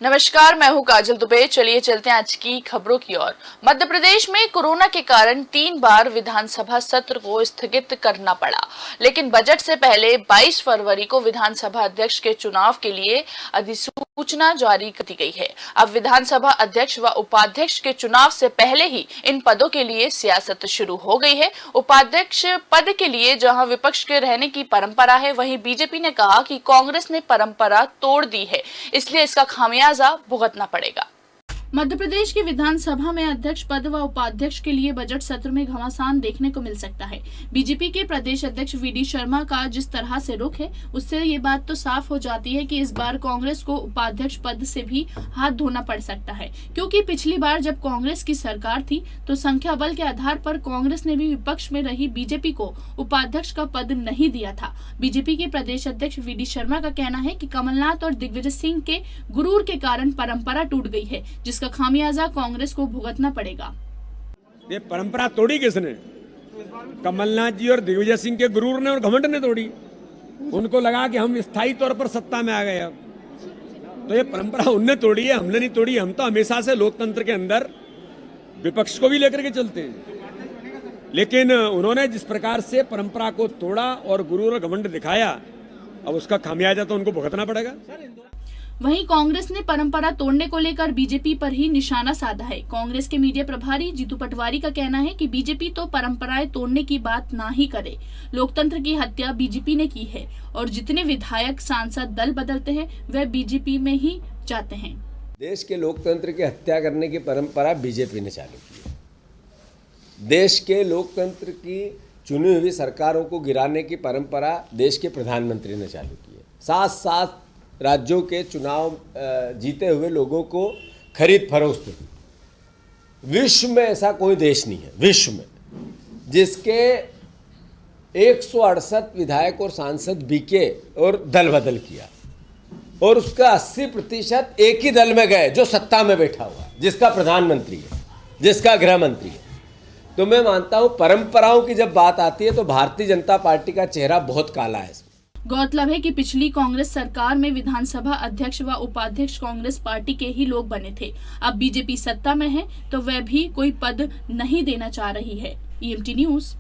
नमस्कार, मैं हूं काजल दुबे। चलिए चलते हैं आज की खबरों की ओर। मध्य प्रदेश में कोरोना के कारण 3 बार विधानसभा सत्र को स्थगित करना पड़ा, लेकिन बजट से पहले 22 फरवरी को विधानसभा अध्यक्ष के चुनाव के लिए अधिसूचना जारी कर दी गई है। अब विधानसभा अध्यक्ष व उपाध्यक्ष के चुनाव से पहले ही इन पदों के लिए सियासत शुरू हो गई है। उपाध्यक्ष पद के लिए जहां विपक्ष के रहने की परंपरा है, वहीं बीजेपी ने कहा कि कांग्रेस ने परंपरा तोड़ दी है, इसलिए इसका खामियाजा भुगतना पड़ेगा। मध्य प्रदेश की विधानसभा में अध्यक्ष पद व उपाध्यक्ष के लिए बजट सत्र में घमासान देखने को मिल सकता है। बीजेपी के प्रदेश अध्यक्ष वीडी शर्मा का जिस तरह से रुख है, उससे ये बात तो साफ हो जाती है कि इस बार कांग्रेस को उपाध्यक्ष पद से भी हाथ धोना पड़ सकता है, क्योंकि पिछली बार जब कांग्रेस की सरकार थी तो संख्या बल के आधार पर कांग्रेस ने भी विपक्ष में रही बीजेपी को उपाध्यक्ष का पद नहीं दिया था। बीजेपी के प्रदेश अध्यक्ष वीडी शर्मा का कहना है कि कमलनाथ और दिग्विजय सिंह के गुरूर के कारण परंपरा टूट गई है, जिसका खामियाजा कांग्रेस को भुगतना पड़ेगा। ये परंपरा तोड़ी किसने? कमलनाथ जी और दिग्विजय सिंह के गुरूर ने और घमंड ने तोड़ी। उनको लगा कि हम स्थायी तौर पर सत्ता में आ गए। अब तो ये परंपरा उनने तोड़ी है, हमने नहीं तोड़ी। हम तो हमेशा से लोकतंत्र के अंदर विपक्ष को भी लेकर के चलते हैं, लेकिन उन्होंने जिस प्रकार से परंपरा को तोड़ा और गुरूर और घमंड दिखाया, अब उसका खामियाजा तो उनको भुगतना पड़ेगा। वहीं कांग्रेस ने परंपरा तोड़ने को लेकर बीजेपी पर ही निशाना साधा है। कांग्रेस के मीडिया प्रभारी जीतू पटवारी का कहना है कि बीजेपी तो परंपराएं तोड़ने की बात ना ही करे। लोकतंत्र की हत्या बीजेपी ने की है और जितने विधायक सांसद दल बदलते हैं वह बीजेपी में ही जाते हैं। देश के लोकतंत्र की हत्या करने की परंपरा बीजेपी ने चालू की है। देश के लोकतंत्र की चुनी हुई सरकारों को गिराने की परंपरा देश के प्रधानमंत्री ने चालू की है। साथ साथ राज्यों के चुनाव जीते हुए लोगों को खरीद फरोख्त। विश्व में ऐसा कोई देश नहीं है, विश्व में, जिसके 168 विधायक और सांसद बिके और दल बदल किया, और उसका 80% एक ही दल में गए जो सत्ता में बैठा हुआ, जिसका प्रधानमंत्री है, जिसका गृह मंत्री है। तो मैं मानता हूं परंपराओं की जब बात आती है तो भारतीय जनता पार्टी का चेहरा बहुत काला है। गौरतलब है कि पिछली कांग्रेस सरकार में विधानसभा अध्यक्ष व उपाध्यक्ष कांग्रेस पार्टी के ही लोग बने थे। अब बीजेपी सत्ता में है तो वह भी कोई पद नहीं देना चाह रही है। EMT news.